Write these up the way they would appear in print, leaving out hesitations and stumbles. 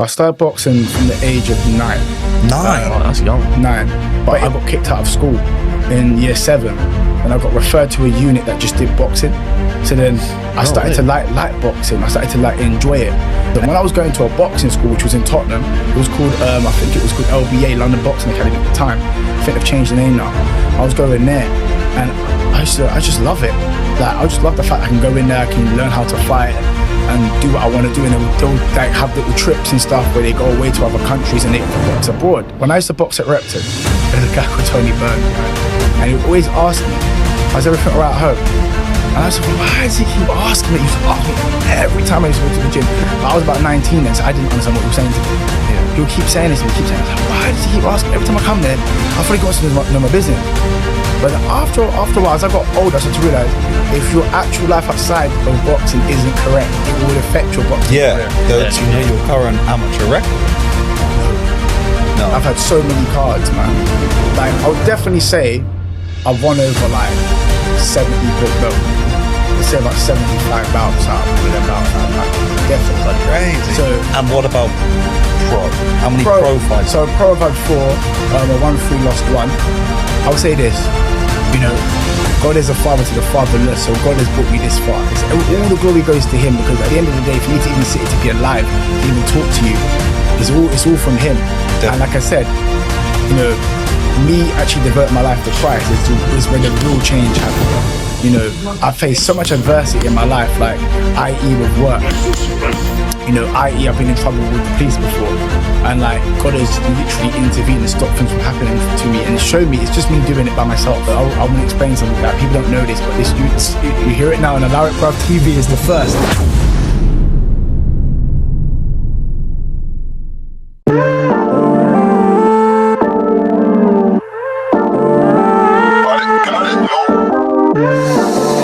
I started boxing from the age of 9. Oh, that's young. 9. But I got kicked out of school in year 7. And I got referred to a unit that just did boxing. So then I started to like boxing. I started to enjoy it. Then when I was going to a boxing school, which was in Tottenham, it was called, I think it was called LBA, London Boxing Academy at the time. I think they've changed the name now. I was going there and I just love it. Like, I just love the fact I can go in there, I can learn how to fight and do what I want to do. And they'll like have little trips and stuff where they go away to other countries and they box abroad. When I used to box at Repton, there's a guy called Tony Byrne, and he would always ask me, how's everything all right at home? And I said, well, why does he keep asking me? He used to ask me every time I used to go to the gym. But I was about 19 then, so I didn't understand what he was saying to me. He would keep saying this to me, I was like, why does he keep asking me? Every time I come there, I thought he wants to know my business. But after a while, as I got older, I started to realise if your actual life outside of boxing isn't correct, it will affect your boxing career. Do you know your current amateur record? No. I've had so many cards, man. Like, I would definitely say I've won over like 70 bouts. Let's say about 75 bouts out with them bouts. Definitely. That's crazy. So, and what about pro? How many pro fights? So pro I've had 4. I won 3, lost 1. I would say this, you know, God is a father to the fatherless, so God has brought me this far. All the glory goes to Him, because at the end of the day, for me to even sit here to be alive, to even talk to you, it's all from Him. Definitely. And like I said, you know, me actually devoting my life to Christ is where the real change happened. You know, I faced so much adversity in my life, like i.e. with work. You know, i.e. I've been in trouble with the police before, and like God has literally intervened and stopped things from happening to me and showed me it's just me doing it by myself. But I want to explain something that people don't know this, but you hear it now, and Allow It Bruv TV is the first.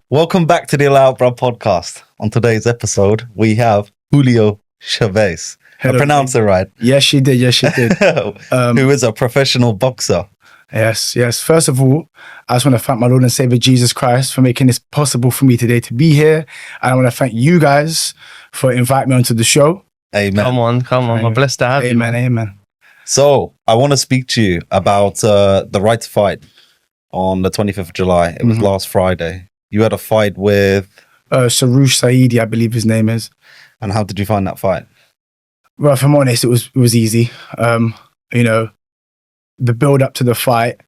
Welcome back to the Allow It Bruv podcast. On today's episode, we have Hulio Chavez. I pronounced it right. Yes, she did. Who is a professional boxer. Yes. First of all, I just want to thank my Lord and Savior Jesus Christ for making this possible for me today to be here. And I want to thank you guys for inviting me onto the show. Amen. Come on. We're blessed to have you. Amen. So, I want to speak to you about the right to fight on the 25th of July. It was last Friday. You had a fight with... Saroush Saidi, I believe his name is. And how did you find that fight? Well, if I'm honest, it was easy. You know, the build up to the fight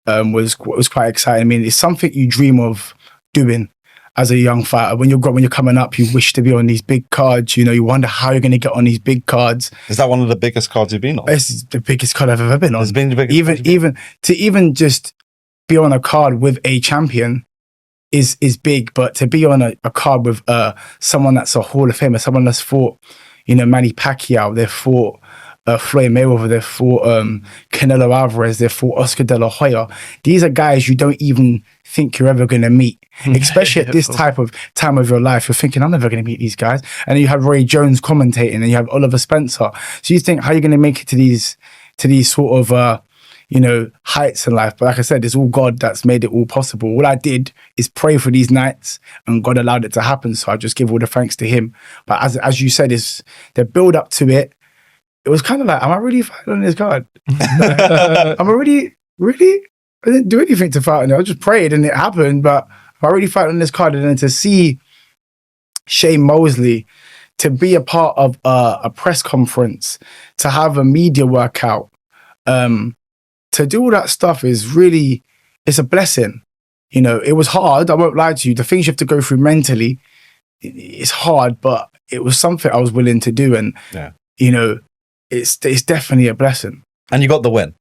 was quite exciting. I mean, it's something you dream of doing as a young fighter. When you're coming up, you wish to be on these big cards. You know, you wonder how you're going to get on these big cards. Is that one of the biggest cards you've been on? It's the biggest card I've ever been on. It's been the biggest. Even just be on a card with a champion is big, but to be on a card with someone that's a Hall of Famer, someone that's fought, you know, Manny Pacquiao, they've fought Floyd Mayweather, they've fought Canelo Alvarez, they've fought Oscar De La Hoya. These are guys you don't even think you're ever going to meet, especially at this type of time of your life. You're thinking, I'm never going to meet these guys. And then you have Roy Jones commentating, and you have Oliver Spencer. So you think, how are you going to make it to these sort of you know, heights in life? But like I said, it's all God that's made it all possible. All I did is pray for these nights, and God allowed it to happen. So I just give all the thanks to Him. But as you said, is the build up to it. It was kind of like, am I really fighting on this card? Am I really? I didn't do anything to fight on it. I just prayed and it happened. But am I really fighting on this card? And then to see Shane Mosley, to be a part of a press conference, to have a media workout, to do all that stuff it's a blessing. You know, it was hard. I won't lie to you. The things you have to go through mentally, it's hard, but it was something I was willing to do. And, you know, it's definitely a blessing. And you got the win.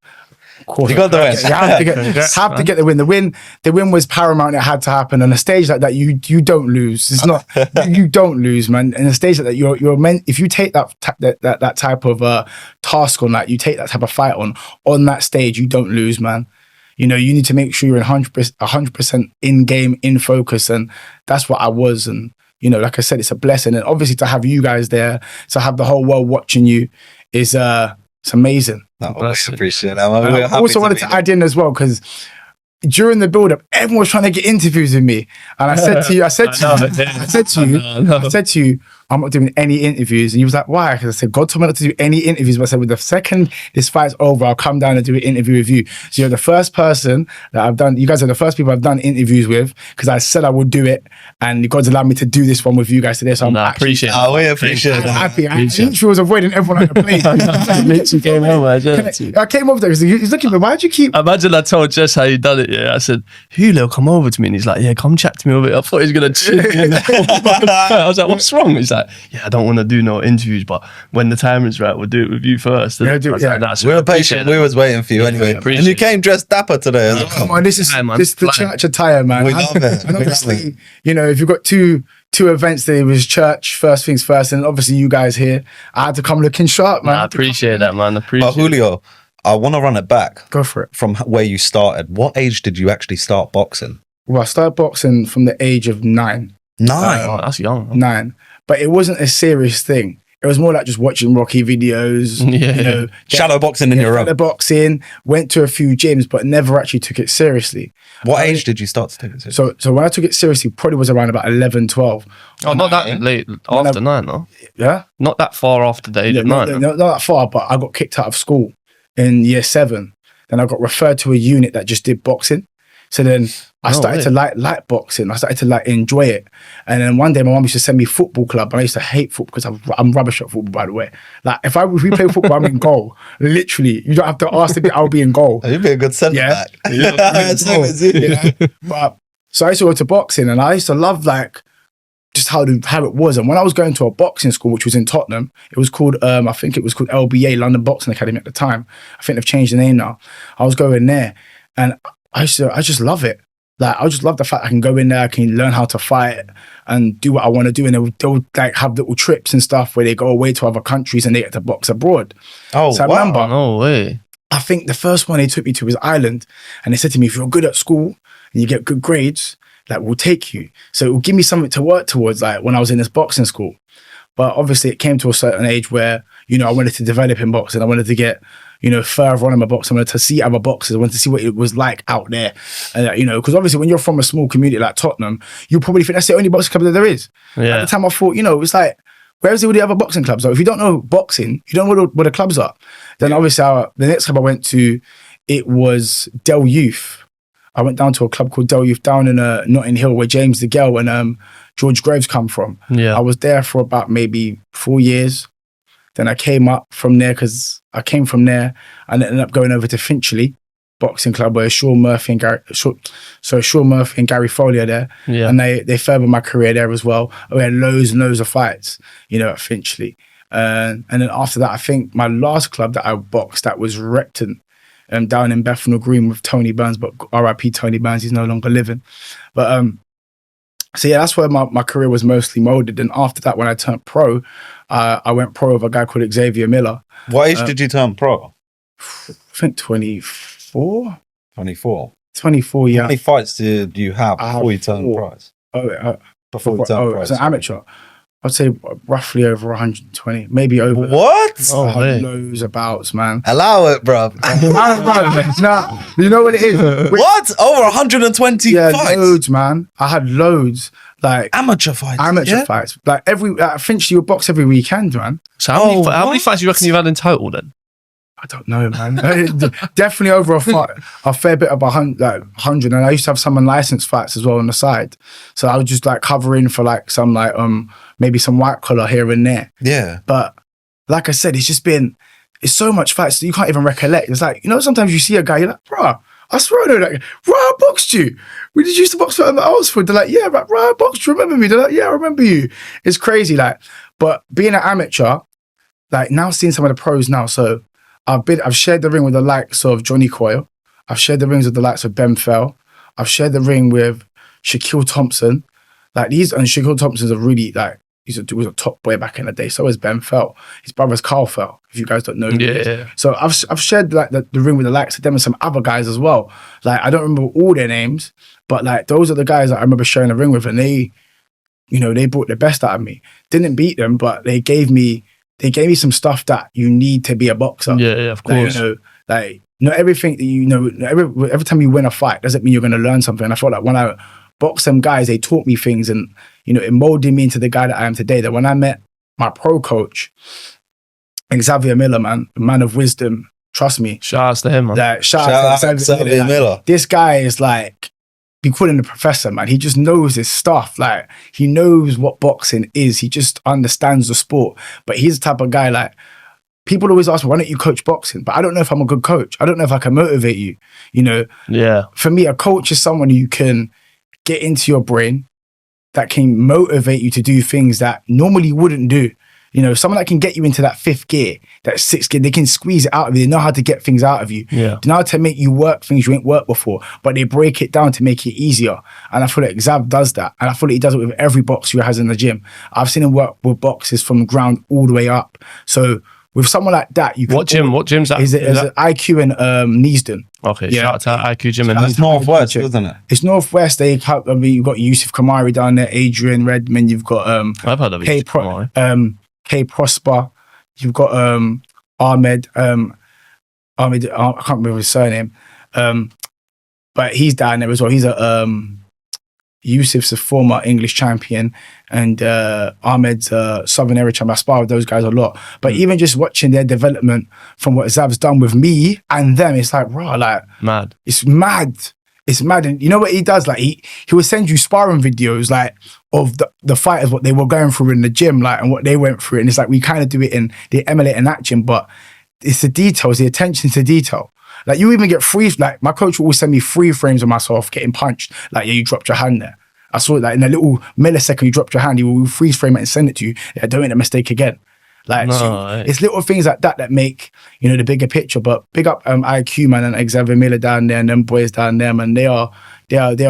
Of course. You got the win. You have to get the win. The win was paramount. It had to happen. On a stage like that, you don't lose. It's not, you don't lose, man. In a stage like that, you're meant, if you take that type of task on that, you take that type of fight on that stage, you don't lose, man. You know, you need to make sure you're 100% in game, in focus. And that's what I was. And, you know, like I said, it's a blessing. And obviously to have you guys there, to have the whole world watching you is, it's amazing. No, I appreciate that. I also wanted to add in as well, because during the build-up, everyone was trying to get interviews with me. And I said to you, I'm not doing any interviews. And he was like, why? Because I said, God told me not to do any interviews. But I said, with the second this fight's over, I'll come down and do an interview with you. So you're the first person that I've done, you guys are the first people I've done interviews with, because I said I would do it. And God's allowed me to do this one with you guys today. So I'm appreciate it. Oh, we appreciate that. happy. I literally was avoiding everyone on the plane. Literally came over. I came over there because he's looking at me, why'd you keep... Imagine I told Jess how you done it. Yeah, I said, Hulio, come over to me. And he's like, yeah, come chat to me a bit. I thought he was going to chill me. I was like, what's wrong? He's like, yeah, I don't want to do no interviews, but when the time is right, we'll do it with you first. And Yeah, do it, I was yeah. like, We were patient. We was waiting for you anyway. And appreciate you came dressed dapper today as well. Come on, this is Fly, man. this is the Fly. church attire, man. We love it. And We love obviously, you know, if you've got two events there, it was church, first things first, and obviously you guys here. I had to come looking sharp, man. I appreciate that, man. But Appreciate it. Hulio, I want to run it back Go for it. from where you started. What age did you actually start boxing? Well, I started boxing from the age of 9. 9. Oh, that's young. Man. 9. But it wasn't a serious thing. It was more like just watching Rocky videos, Yeah. you know, Shadow boxing in your the own. boxing, went to a few gyms, but never actually took it seriously. What age did you start to take it seriously? So when I took it seriously, probably was around about 11, 12. Oh, not that late after 9, no? Yeah? Not that far after the age of 9. no? Not that far, but I got kicked out of school in year 7. Then I got referred to a unit that just did boxing. So then I No started way. to like boxing. I started to like enjoy it. And then one day my mum used to send me football club, and I used to hate football because I'm rubbish at football, by the way. Like if we play football, I'm in goal. Literally, you don't have to ask to be. I'll be in goal. You'd be a good centre Yeah. back. Yeah. But so I used to go to boxing, and I used to love like just how it was. And when I was going to a boxing school, which was in Tottenham, it was called I think it was called LBA, London Boxing Academy at the time. I think they've changed the name now. I was going there, and I just love it. Like I just love the fact I can go in there, I can learn how to fight and do what I want to do. And they'll like have little trips and stuff where they go away to other countries and they get to box abroad. Oh, So I wow. remember, No way. I think the first one they took me to was Ireland, and they said to me, if you're good at school and you get good grades, like we'll take you. So it will give me something to work towards, like when I was in this boxing school. But obviously it came to a certain age where, you know, I wanted to develop in boxing. I wanted to get, you know, further on in my boxing. I wanted to see other boxers. I wanted to see what it was like out there. And, you know, because obviously when you're from a small community like Tottenham, you probably think that's the only boxing club that there is. At Yeah. the time I thought, you know, it's like, where's all the other boxing clubs? So if you don't know boxing, you don't know what the clubs are. Then obviously the next club I went to, it was Del Youth. I went down to a club called Del Youth down in Notting Hill, where James DeGale and George Groves come from. Yeah. I was there for about maybe 4 years. Then I came up from there because I came from there and ended up going over to Finchley Boxing Club, where Sean Murphy and Gary Foley are there. Yeah. And they furthered my career there as well. We had loads and loads of fights, you know, at Finchley. And then after that, I think my last club that I boxed at was Repton, down in Bethnal Green with Tony Burns, but RIP Tony Burns, he's no longer living. But so yeah, that's where my career was mostly molded. And after that, when I turned pro, I went pro with a guy called Xavier Miller. What age did you turn pro? I think 24? 24. 24, yeah. How many fights did you have I before you have turned 4. pro? Before you turned pro. as an amateur, I'd say roughly over 120, maybe over. What? Oh, I had hey. loads of bouts, man. Allow it, bro. Nah, you know what it is? What? Over 120 Yeah, fights? loads, man. I had loads, like Amateur fights? amateur yeah? fights. Like Finchley would box every weekend, man. So how many, Oh, how many what? fights do you reckon you've had in total then? I don't know, man. Definitely over a fair bit of 100. And I used to have some unlicensed fights as well on the side. So I would just like cover in for like some like maybe some white collar here and there. Yeah. But like I said, it's so much fights that you can't even recollect. It's like, you know, sometimes you see a guy, you're like, bruh, I swear I know that guy. Bro, I boxed you. We did used to box for Oxford. They're like, yeah, bro, I boxed you. Remember me? They're like, yeah, I remember you. It's crazy. Like, but being an amateur, like now seeing some of the pros now. So I've shared the ring with the likes of Johnny Coyle. I've shared the rings with the likes of Ben Fell. I've shared the ring with Shaquille Thompson. Like and Shaquille Thompson's a really like, he was a top boy back in the day. So is Ben Fell. His brother's Carl Fell, if you guys don't know. Yeah. So I've shared like the ring with the likes of them and some other guys as well. Like I don't remember all their names, but like those are the guys that I remember sharing the ring with, and they, you know, they brought the best out of me. Didn't beat them, but they gave me some stuff that you need to be a boxer. Yeah, of Like, course. you know, like not everything that you know, every time you win a fight doesn't mean you're going to learn something. And I felt like when I boxed them guys, they taught me things, and it molded me into the guy that I am today. That when I met my pro coach, Xavier Miller, man, a man of wisdom, trust me. Shout out to him, man. Like, shout Shout out out to Xavier Miller. This guy is like, we call him the professor, man. He just knows his stuff. Like, he knows what boxing is. He just understands the sport. But he's the type of guy, like, people always ask me, why don't you coach boxing? But I don't know if I'm a good coach. I don't know if I can motivate you. Yeah. For me, a coach is someone who can get into your brain, that can motivate you to do things that normally you wouldn't do. Someone that can get you into that 5th gear, that 6th gear, they can squeeze it out of you. They know how to get things out of you. Yeah. They know how to make you work things you ain't worked before, but they break it down to make it easier. And I feel like Xav does that. And I feel like he does it with every boxer he has in the gym. I've seen him work with boxers from the ground all the way up. So with someone like that, you can... What gym's that? Is it IQ in Neasden. Okay, Yeah. shout out to IQ Gym and That's Northwest, isn't it? It's Northwest. You've got Yusuf Kamari down there, Adrian Redmond. You've got I've heard of it. K Prosper. You've got Ahmed. I can't remember his surname. But he's down there as well. He's Yusuf's a former English champion, and Ahmed's Southern Area champion. I spar with those guys a lot. But even just watching their development from what Zav's done with me and them, it's like, raw, like Mad. It's mad. It's mad. And you know what he does? Like he will send you sparring videos like of the fighters, what they were going through in the gym, like, and what they went through. And it's like we kind of do it in the emulate in action, but it's the details, the attention to detail. Like you even get like my coach will always send me 3 frames of myself getting punched. Like, yeah, you dropped your hand there. I saw it like in a little millisecond, you dropped your hand, he will freeze frame it and send it to you. Yeah, don't make that mistake again. Like, it's little things like that that make, the bigger picture. But big up IQ, man, and Xavier Miller down there and them boys down there, man. They are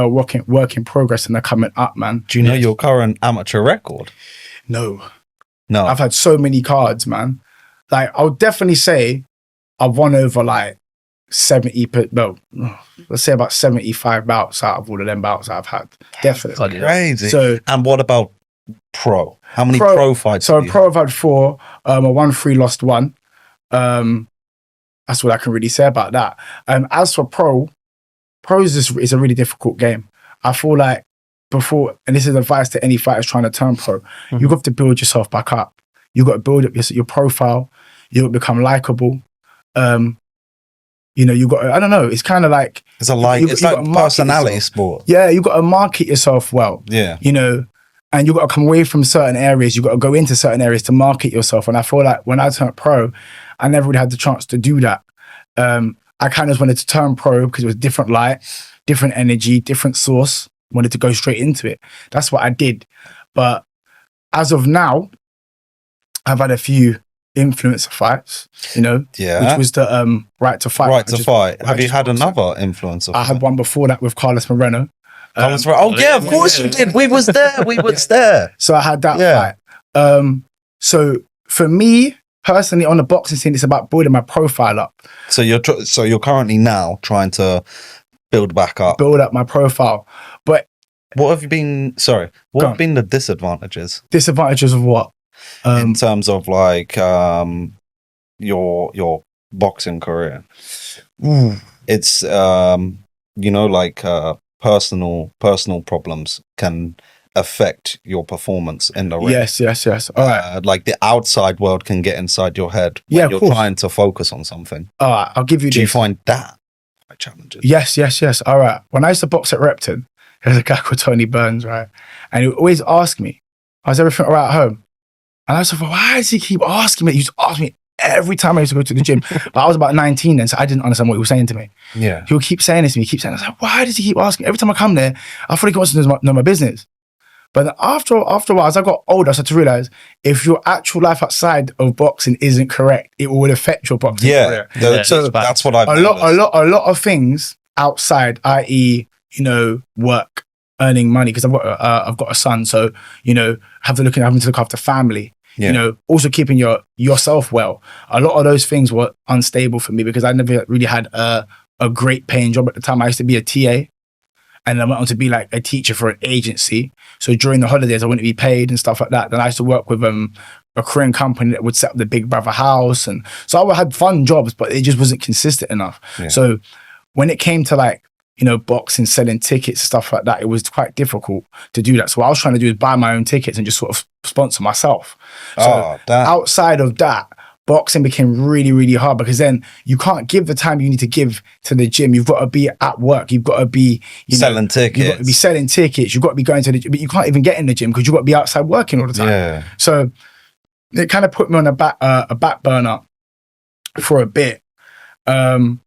work in progress and they're coming up, man. Do you know your current amateur record? No. No. I've had so many cards, man. Like, I would definitely say I've won over like let's say about 75 bouts out of all of them bouts I've had. Definitely. Crazy. So, and what about pro? How many pro fights? So pro I've had 4. I won 3, lost 1. That's what I can really say about that. As for pros is a really difficult game. I feel like before, and this is advice to any fighters trying to turn pro, you've got to build yourself back up. You've got to build up your profile. You've got to become likable. You got to, I don't know, it's kind of like... It's like personality sport. Yeah, you got to market yourself well. Yeah. And you got to come away from certain areas. You got to go into certain areas to market yourself. And I feel like when I turned pro, I never really had the chance to do that. I kind of wanted to turn pro because it was different light, different energy, different source. Wanted to go straight into it. That's what I did. But as of now, I've had a few influencer fights, which was the Right to Fight. Right to Fight. Have you had another influencer fight? I had one before that with Carlos Moreno. Oh yeah, of course you did. We was there. We was there. So I had that fight. So for me personally, on the boxing scene, it's about building my profile up. So you're currently now trying to build back up, build up my profile. But what have you been? Sorry, what have been the disadvantages? Disadvantages of what? In terms of like your boxing career. It's like personal problems can affect your performance in the ring. Yes. All right. Like the outside world can get inside your head when you're trying to focus on something. All right, I'll give you this. Do you find that quite challenging? Yes. All right. When I used to box at Repton, there's a guy called Tony Burns, right? And he would always ask me, how's everything all right at home? And I was like, well, why does he keep asking me? He used to ask me every time I used to go to the gym. But I was about 19 then, so I didn't understand what he was saying to me. Yeah. He would keep saying this to me, I was like, why does he keep asking? Every time I come there, I thought he wants to know my business. But then after a while, as I got older, I started to realize if your actual life outside of boxing isn't correct, it will affect your boxing career. So that's what I've a lot of things outside, i.e., work, earning money, because I've got a son, so having to look after family. Also keeping yourself well. A lot of those things were unstable for me because I never really had a great paying job at the time. I used to be a TA, and I went on to be like a teacher for an agency. So during the holidays, I wouldn't be paid and stuff like that. Then I used to work with a Korean company that would set up the Big Brother house, and so I had fun jobs, but it just wasn't consistent enough. So when it came to like boxing, selling tickets, stuff like that, it was quite difficult to do that. So what I was trying to do is buy my own tickets and just sort of sponsor myself. So outside of that, boxing became really, really hard because then you can't give the time you need to give to the gym. You've got to be at work. You've got to be selling tickets. You've got to be selling tickets. You've got to be going to the gym, but you can't even get in the gym because you've got to be outside working all the time. Yeah. So it kind of put me on a back burner for a bit. And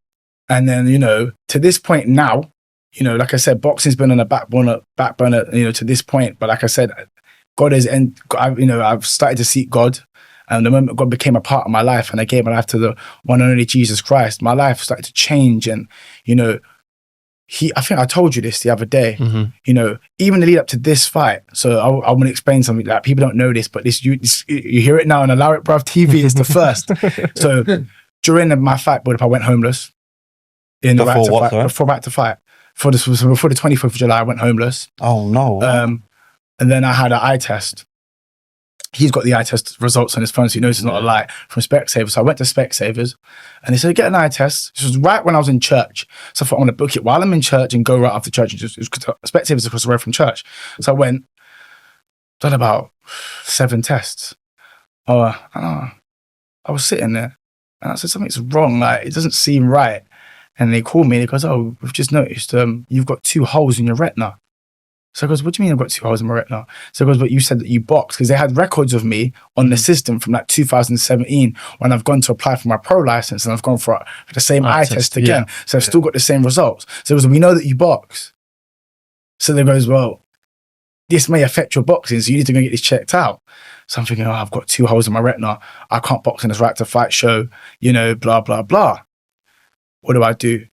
then, to this point now, like I said, boxing's been on a back burner, to this point. But like I said, I've started to seek God. And the moment God became a part of my life and I gave my life to the one and only Jesus Christ, my life started to change. And, I think I told you this the other day, even the lead up to this fight. So I want to explain something that people don't know this, but you hear it now on Allow It Bruv TV is the first. So during my fight build-up, I went homeless. Before back to fight. Before the 24th of July, I went homeless. Oh no. And then I had an eye test. He's got the eye test results on his phone, so he knows it's not a lie, from Specsavers. So I went to Specsavers and they said, get an eye test. This was right when I was in church. So I thought, I'm going to book it while I'm in church and go right after church. And just Specsavers across the road from church. So I went, done about 7 tests. I was sitting there and I said, something's wrong. Like, it doesn't seem right. And they called me and he goes, oh, we've just noticed you've got 2 holes in your retina. So I goes, what do you mean I've got 2 holes in my retina? So I goes, but you said that you boxed, because they had records of me on the system from like 2017 when I've gone to apply for my pro license and I've gone for the same eye test again. Yeah. So I've still got the same results. So it was, we know that you box. So they goes, well, this may affect your boxing, so you need to go get this checked out. So I'm thinking, I've got 2 holes in my retina. I can't box in this Right to Fight show, blah, blah, blah. What do?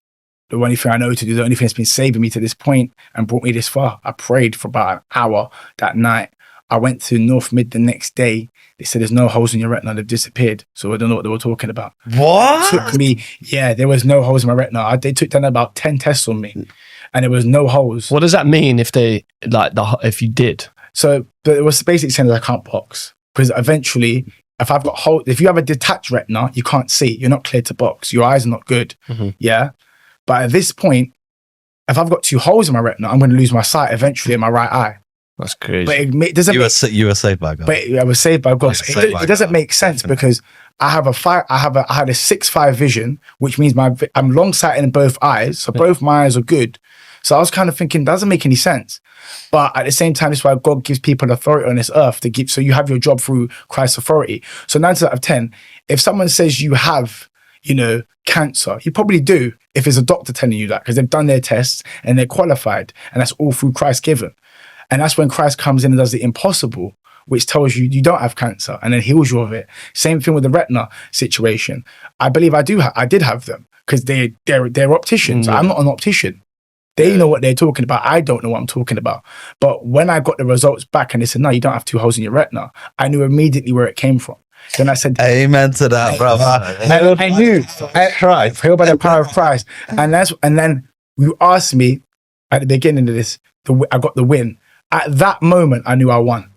The only thing I know to do, the only thing that's been saving me to this point and brought me this far, I prayed for about an hour that night. I went to North Mid the next day. They said, there's no holes in your retina. They've disappeared. So I don't know what they were talking about. What? There was no holes in my retina. They took down about 10 tests on me and there was no holes. What does that mean if if you did? So it was basically saying that I can't box because eventually if you have a detached retina, you can't see. You're not cleared to box. Your eyes are not good. Mm-hmm. Yeah. But at this point, if I've got 2 holes in my retina, I'm going to lose my sight eventually in my right eye. That's crazy. But it doesn't. You were saved by God. But I was saved by God. It doesn't make sense because I had a 6/5 vision, which means I'm long-sighted in both eyes, so both my eyes are good. So I was kind of thinking, doesn't make any sense. But at the same time, it's why God gives people authority on this earth to give. So you have your job through Christ's authority. So 9 out of 10, if someone says you have, cancer, you probably do if it's a doctor telling you that because they've done their tests and they're qualified, and that's all through Christ given. And that's when Christ comes in and does the impossible, which tells you you don't have cancer and then heals you of it. Same thing with the retina situation. I believe I did have them because they're opticians. I'm not an optician. They know what they're talking about. I don't know what I'm talking about. But when I got the results back and they said, no, you don't have 2 holes in your retina, I knew immediately where it came from. Then I said, amen to that, brother. I knew. Christ, healed by the power of Christ. And then you asked me at the beginning of this, I got the win. At that moment, I knew I won.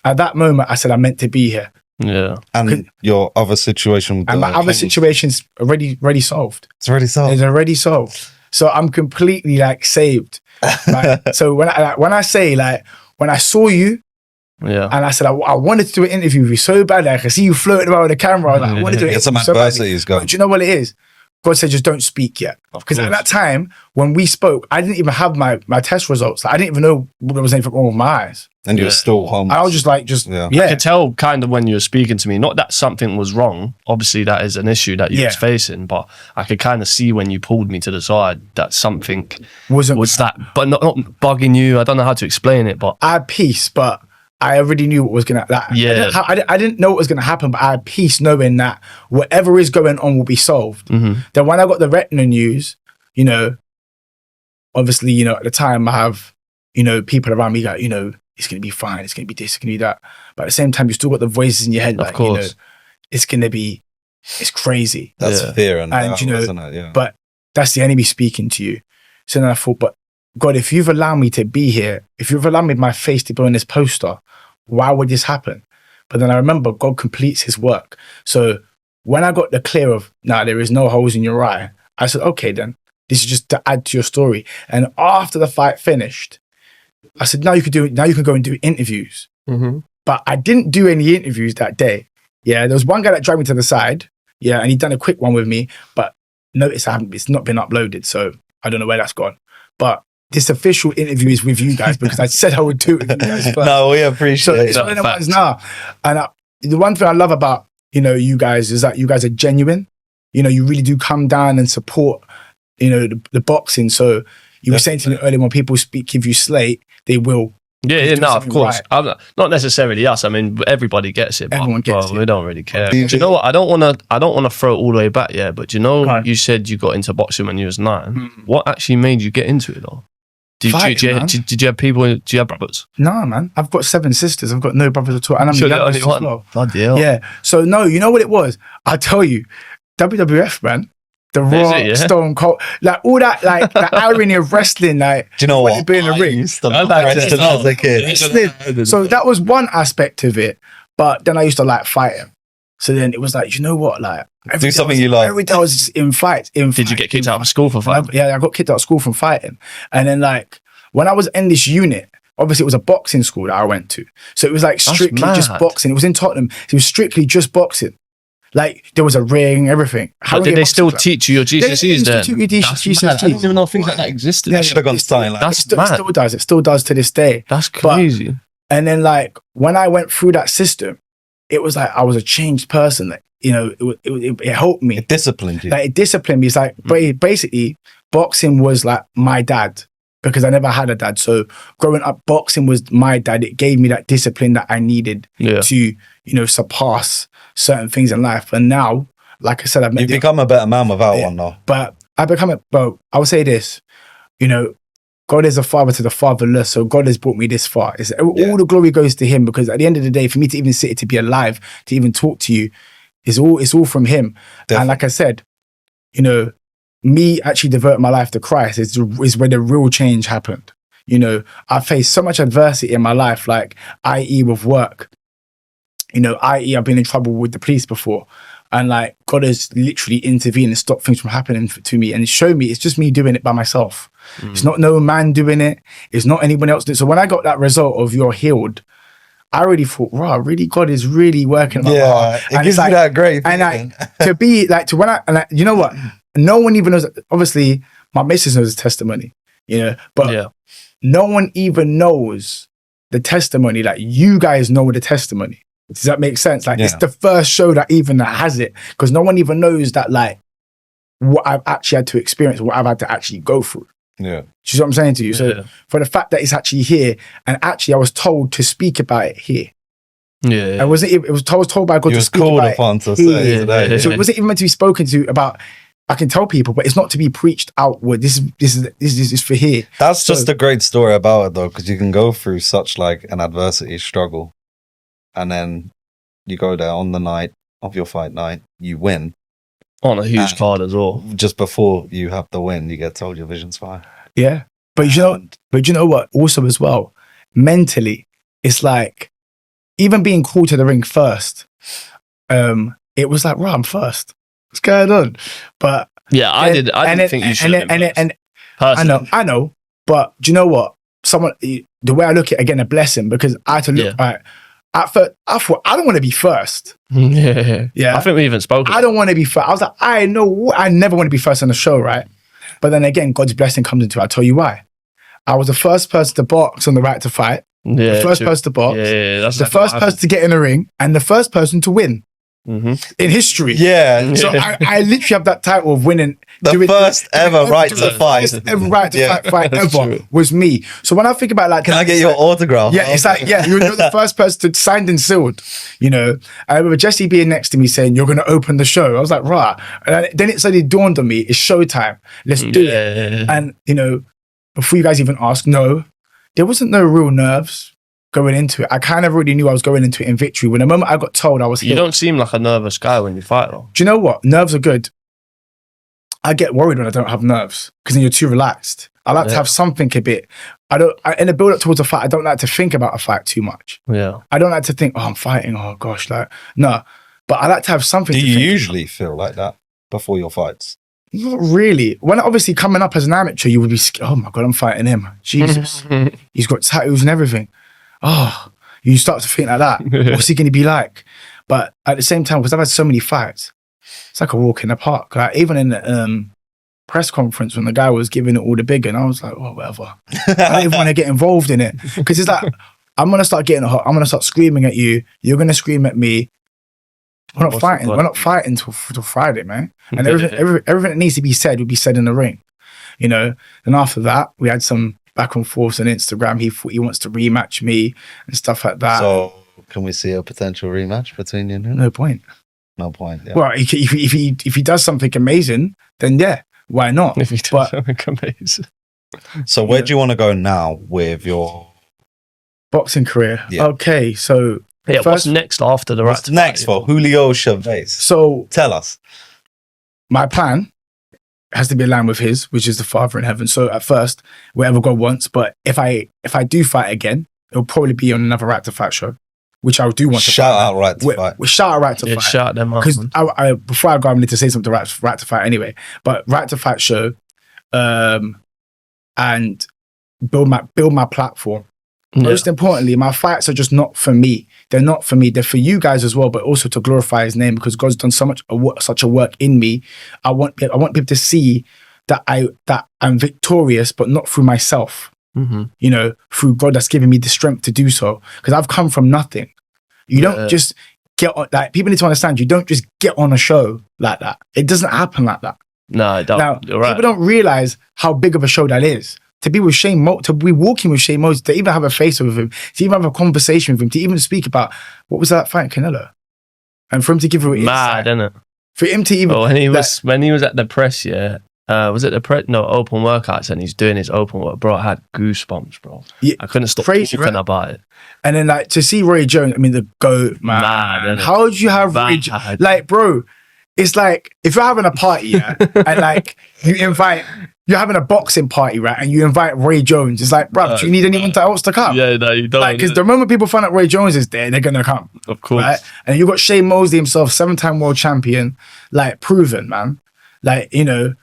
At that moment, I said, I'm meant to be here. Yeah. And your other situation. And my other situation's already solved. It's already solved. It's already solved. So I'm completely saved. So when I say when I saw you, and I said I wanted to do an interview with you so badly, I could see you floating around with the camera. I wanted to do it. Get some adversities going. Do you know what it is? God said, just don't speak yet. Because at that time, when we spoke, I didn't even have my test results. I didn't even know there was anything wrong with my eyes. And you were still home. I was just I could tell kind of when you were speaking to me, not that something was wrong. Obviously, that is an issue that you was facing, but I could kind of see when you pulled me to the side that something was but not bugging you. I don't know how to explain it, but I had peace, but I already knew what was going to I didn't know what was going to happen, but I had peace knowing that whatever is going on will be solved. Mm-hmm. Then when I got the retina news, obviously, at the time I have, people around me like, it's going to be fine. It's going to be this, it's going to be that. But at the same time, you still got the voices in your head. Of course. It's going to be, it's crazy. That's fear and doubt, isn't it? Yeah. But that's the enemy speaking to you. So then I thought, but God, if you've allowed me to be here, if you've allowed me my face to be on this poster, why would this happen? But then I remember God completes his work. So when I got the clear of, there is no holes in your eye, I said, okay, then This is just to add to your story. And after the fight finished, I said, now you can go and do interviews. Mm-hmm. But I didn't do any interviews that day. Yeah, there was one guy that dragged me to the side. Yeah, and he'd done a quick one with me, but notice it's not been uploaded, so I don't know where that's gone. But this official interview is with you guys because I said I would do it with you guys first. No, we appreciate It's it. one of the ones now. And the one thing I love about, you guys is that you guys are genuine. You really do come down and support, the boxing. So you were saying to me earlier, when people give you slate, they will. Yeah, no, of course. Right. Not necessarily us. I mean, everybody gets it. Everyone gets it. We don't really care. Do you know what? I don't want to throw it all the way back. Yeah, but you said you got into boxing when you was 9. Mm-hmm. What actually made you get into it though? Did you have people? Do you have brothers? No, man. I've got 7 sisters. I've got no brothers at all, and I'm the youngest as well. Bloody hell. Yeah. So no, you know what it was? I'll tell you, WWF, man. The Raw, Stone Cold, like all that, like the irony of wrestling, like do you know what? Being in the ring. I liked wrestling as a kid. So that was one aspect of it, but then I used to like fighting. So then it was like, you know what, like do something you like. Every day I was just in fights. Did you get kicked out of school for fighting? Yeah, I got kicked out of school from fighting, and then like when I was in this unit. Obviously, it was a boxing school that I went to. So it was like strictly just boxing. It was in Tottenham. It was strictly just boxing. Like, there was a ring, everything. But did they still teach you your GCSEs then? GCSEs. I didn't even know things like that existed. I should have gone styling like that. It still does. It still does to this day. That's crazy. And then, like, when I went through that system, it was like I was a changed person. Like, it helped me. It disciplined you. Like, it disciplined me. It's like, basically, boxing was like my dad. Because I never had a dad. So growing up, boxing was my dad. It gave me that discipline that I needed to, surpass certain things in life. And now, like I said, You've become a better man without one though. But I will say this, God is a father to the fatherless. So God has brought me this far. All the glory goes to him, because at the end of the day, for me to even sit here, to be alive, to even talk to you, it's all from him. Definitely. And like I said, me actually devoting my life to Christ is where the real change happened. I faced so much adversity in my life, like i.e. with work, i.e. I've been in trouble with the police before. And like God has literally intervened and stopped things from happening to me. And it showed me it's just me doing it by myself. It's not no man doing it. It's not anyone else doing it. So when I got that result of you're healed, I already thought, wow, really, God is really working on my heart. It gives you that great feeling. And to be like, you know what? No one even knows. Obviously, my missus knows the testimony, but no one even knows the testimony. Like, you guys know the testimony. Does that make sense? Like, it's the first show that even has it, because no one even knows that, like, what I've actually had to experience, what I've had to actually go through. Yeah. Do you see what I'm saying to you? So for the fact that it's actually here, and actually I was told to speak about it here. Yeah. I was told by God to speak about it. So it wasn't even meant to be spoken to about. I can tell people, but it's not to be preached outward. This is for here. That's just a great story about it, though, because you can go through such like an adversity struggle, and then you go there on the night of your fight night, you win on a huge card as well. Just before you have the win, you get told your vision's fine. Yeah, but you know what? Also, as well, mentally, it's like even being called to the ring first. It was like, right, I'm first. What's going on? But yeah, I didn't think you should. And I know. But do you know what? The way I look at it, again, a blessing, because I had to look right. At first, I thought, I don't want to be first. Yeah. I think we even spoke. I don't want to be first. I was like, I know, I never want to be first on the show, right? But then again, God's blessing comes into it. I'll tell you why. I was the first person to box on the right to fight. The first person to box. That's the first person to get in the ring, and the first person to win. In history. Yeah. So I literally have that title of winning. The first ever right to fight. Ever right to fight ever was me. So when I think about like, can I get your autograph? Yeah, it's like, you're the first person to signed and sealed, And I remember Jesse being next to me saying, you're going to open the show. I was like, rah. And then it suddenly dawned on me, it's showtime. Let's do it. And, before you guys even ask, no, there wasn't no real nerves going into it. I kind of already knew I was going into it in victory. When the moment I got told I was You don't seem like a nervous guy when you fight, though. Do you know what? Nerves are good. I get worried when I don't have nerves, because then you're too relaxed. I like to have something a bit. In the build up towards a fight, I don't like to think about a fight too much. Yeah. I don't like to think, I'm fighting. Oh gosh, no. But I like to have something. Do you usually feel like that before your fights? Not really. When obviously coming up as an amateur, you would be, oh my God, I'm fighting him. Jesus. He's got tattoos and everything. Oh, you start to think like that. What's he going to be like? But at the same time, because I've had so many fights, it's like a walk in the park. Like, even in the press conference when the guy was giving it all the big, and I was like, oh, whatever. I don't even want to get involved in it. Because it's like, I'm going to start getting hot. I'm going to start screaming at you. You're going to scream at me. We're not fighting. We're not fighting till Friday, man. And everything that needs to be said will be said in the ring, you know. And after that, we had some back and forth on Instagram. He thought he wants to rematch me and stuff like that. So can we see a potential rematch between you and him? No point. No point. Yeah. Well, if he does something amazing, then yeah, why not? If he does something amazing. So where do you want to go now with your boxing career? Yeah. Okay, so yeah, what's next after the what's next for Hulio Chavez? So tell us. My plan has to be aligned with his, which is the Father in heaven. So at first, whatever God wants. But if I do fight again, it'll probably be on another Right to Fight show, which I do want to shout out Right to Fight. We shout out Right to Fight. Shout them out. Because I before I go, I need to say something to Right to Fight anyway. But Right to Fight show, and build my platform. Yeah. Most importantly, my fights are just not for me. They're not for me. They're for you guys as well, but also to glorify His name, because God's done such a work in me. I want people to see that I'm victorious, but not through myself. Mm-hmm. You know, through God that's given me the strength to do so. Because I've come from nothing. You don't just get on. Like, people need to understand. You don't just get on a show like that. It doesn't happen like that. No, it don't. Now, You're right. People don't realize how big of a show that is. To be with Shane to be walking with Shane Moses, to even have a face with him, to even have a conversation with him, to even speak about what was that fight, Canelo, and for him to give her mad, isn't it? For him to even when he was at the press, was it the press? No, open workouts, and he's doing his open work, bro. I had goosebumps, bro. Yeah, I couldn't stop talking about it. And then like to see Roy Jones, I mean the GOAT, man. Mad, how would you have Roy Jones? Like, bro, it's like if you're having a party, and like you're having a boxing party, right? And you invite Roy Jones. It's like, bruv, do you need anyone else to come? Yeah, no, you don't. Like, because the moment people find out Roy Jones is there, they're gonna come. Of course. Right? And you got Shane Mosley himself, 7-time world champion, like proven, man. Like, you know,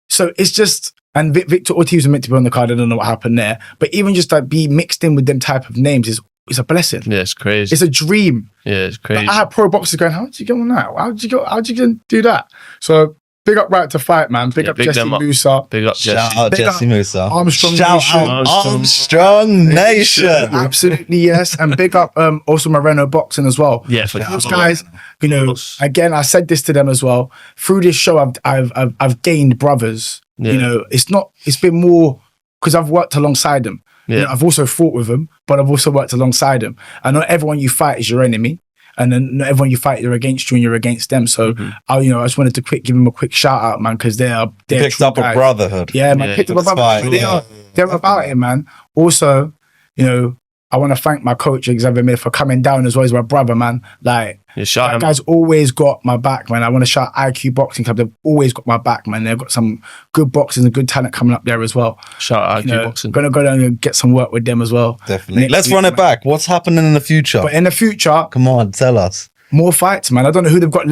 so it's just, and Victor Ortiz was meant to be on the card. I don't know what happened there, but even just like be mixed in with them type of names is a blessing. Yeah, it's crazy. It's a dream. Yeah, it's crazy. Like, I had pro boxers going, how did you get on that? How'd you do that? So big up Right to Fight, man. Big up Jesse Musa. Big up Jesse. Shout out Jesse Musa. Armstrong Shout Nation. out Armstrong Nation. Absolutely, yes. And big up also Moreno Boxing as well. Yeah, for those guys, you know, again, I said this to them as well. Through this show, I've gained brothers. Yeah. You know, it's been more because I've worked alongside them. Yeah. You know, I've also fought with them, but I've also worked alongside them. And not everyone you fight is your enemy. And then not everyone you fight, they're against you and you're against them. So, I just wanted to give them a quick shout out, man, because they're picked up guys. A brotherhood. Yeah, man, picked up a brotherhood. They're about it, man. Also, you know, I want to thank my coach, Xavier Mir, for coming down as well as my brother, man. Like, that guy's always got my back, man. I want to shout IQ Boxing Club. They've always got my back, man. They've got some good boxers and good talent coming up there as well. Shout out IQ Boxing. Gonna go down and get some work with them as well. Definitely. Let's run it back. What's happening in the future? But in the future, come on, tell us. More fights, man. I don't know who they've got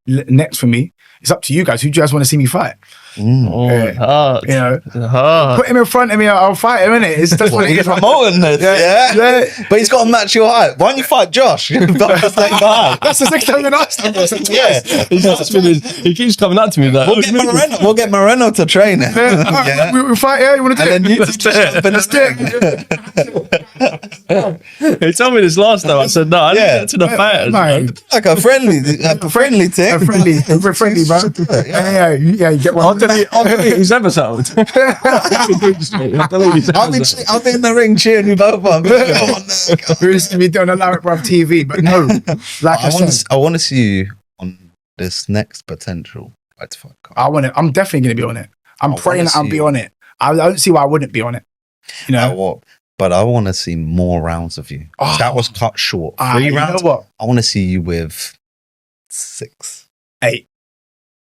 next for me. It's up to you guys. Who do you guys want to see me fight? Hard. You know, put him in front of me. I'll fight him, innit? It's just he's promoting this, yeah. But he's got to match your height. Why don't you fight Josh? That's the second time you asked him. Yeah, he keeps coming up to me like, we'll get Moreno to train him. We fight. Yeah, you want to do it? Let's do it. He told me this last time. I said no. I didn't get to the fighters. Like a friendly thing. A friendly, bro. Yeah. You get one. I'll delete his episode. I'll be in the ring cheering you both on. Who's to be doing a Larry Bruv TV? But no, like I want to see you on this next potential Right to Fight card. I'm definitely going to be on it. I'm praying that I'll be on it. I don't see why I wouldn't be on it. You know But I want to see more rounds of you. That was cut short. 3 rounds. You know what? I want to see you with 6, 8.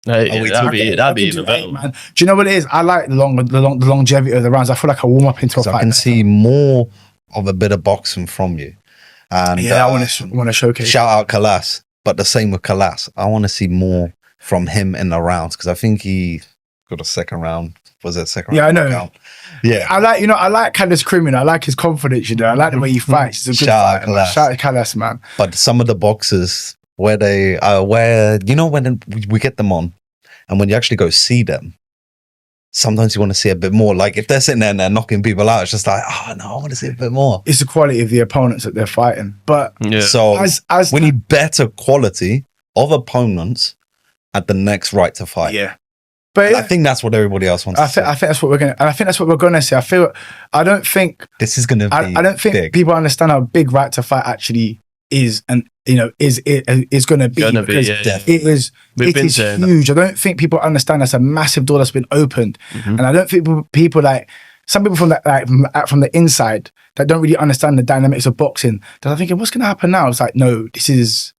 That'd be even better, man. Do you know what it is? I like the longevity of the rounds. I feel like I warm up into a fight. I can see more of a bit of boxing from you. And I want to showcase. Shout out Kalas, but the same with Kalas. I want to see more from him in the rounds, because I think he got a second round. Was it second Yeah, round? I know. knockout? Yeah. I like Callis criminal. I like his confidence, I like the way he fights. He's a good Shout out fighter, man. Callis. Shout out Callis, man. But some of the boxers where when we get them on, and when you actually go see them, sometimes you want to see a bit more. Like if they're sitting there and they're knocking people out, it's just like, oh no, I want to see a bit more. It's the quality of the opponents that they're fighting. But Yeah. So as we need better quality of opponents at the next right to fight. yeah. But I think that's what everybody else wants. I think that's what we're gonna. And I think that's what we're gonna say. I don't think This is gonna be. I don't think big. people understand how big right to fight actually is, and is gonna be. Because yeah. it is. We've It been is saying that. huge. I don't think people understand that's a massive door that's been opened, Mhm. and I don't think people like some people from from the inside that don't really understand the dynamics of boxing. That are thinking, what's gonna happen now? It's like, no, this is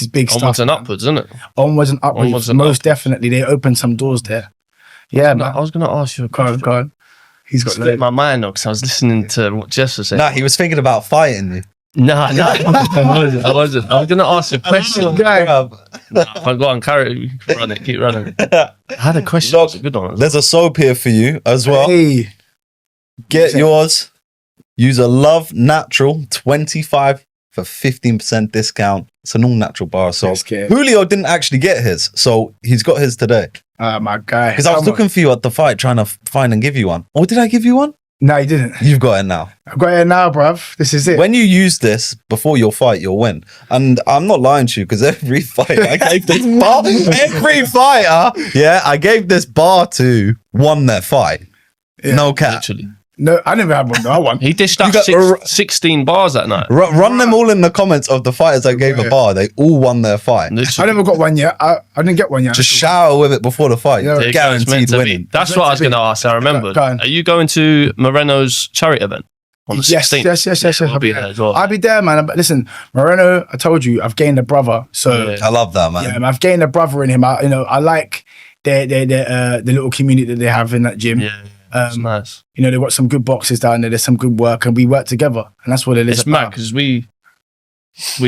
big Onwards stuff. and man. upwards, isn't it? Onwards and upwards. Onwards and Most upwards. definitely, they opened some doors there. Yeah, man. I was going to ask you a Go on, question. go on. He's got Split my mind though, because I was listening to what Jess was saying. Nah, he was thinking about fighting you. Nah, I wasn't. I was going to ask you a question. Bruv. Go on, carry it. Keep running. Keep running. I had a question. Look, It's a good one. There's a soap here for you as well. Hey, Get yours. Use a Love Natural 25 for 15% discount. It's an all natural bar of soap. Let's get it. Julio didn't actually get his, so he's got his today. my guy. Because I was looking for you at the fight, trying to find and give you one. Or did I give you one? No, he didn't. You've got it now. I've got it now, bruv. This is it. When you use this before your fight, you'll win. And I'm not lying to you, because every fight I gave this bar, every fighter, I gave this bar to won their fight. Yeah. No cap. Literally. No, I never had one. No, I won. He dished You out got- 16 bars that night. Run them all in the comments of the fighters I gave a Yeah. bar. They all won their fight. I Literally. never got one yet. I didn't get one yet. Just shower with it before the fight. Yeah. There you go, it's meant Guaranteed to be. winning. That's It's what I meant was to going be. to ask. I remembered. Go on. Are you going to Moreno's charity event on the 16th? Yes. I'll be there as well. I'll be there, man. But listen, Moreno, I told you, I've gained a brother. So Yeah. I love that, man. yeah, I've gained a brother in him. I like the little community that they have in that gym. Yeah, it's nice. They've got some good boxes down there. There's some good work, and we work together, and that's what it is. It's mad about. because we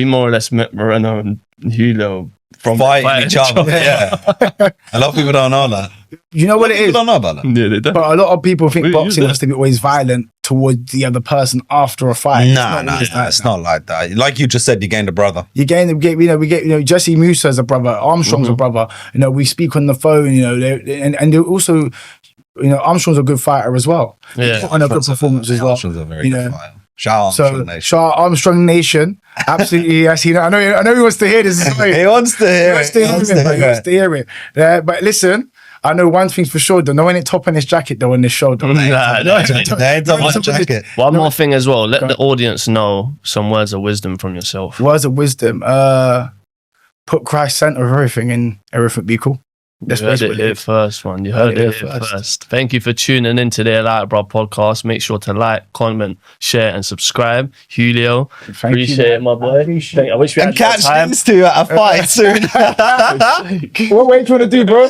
more or less met Moreno and Hulio from Fighting each other. Yeah. A lot of people don't know that. You know what it People is? don't know about that. Yeah, they don't. But a lot of people think We- boxing you- has to be always violent towards the other person after a fight. Nah, it's not like that. Like you just said, you gained a brother. You gain, we get, Jesse Musa's a brother, Armstrong's a brother. We speak on the phone, and they also, Armstrong's a good fighter as well. Yeah. And a good performance as well. Armstrong's a very good fighter. Shout out So, Armstrong Nation. shout out Armstrong Nation. Absolutely, yes. I know he wants to hear this. He wants to hear it. He wants to hear it. But listen, I know one thing's for sure, though. No one ain't top on his jacket, though, on his shoulder. Nah, no. They ain't on my jacket. One more thing as well. Let the audience know some words of wisdom from yourself. Words of wisdom. Put Christ center of everything, and everything be cool. That's You heard basically it here first, man. You heard it here first. Thank you for tuning in to the Like Bro podcast. Make sure to like, comment, share, and subscribe. Julio, Thank you, appreciate it, my boy. I wish we had And more catch time. these two at a fight soon. What are you trying to do, bro?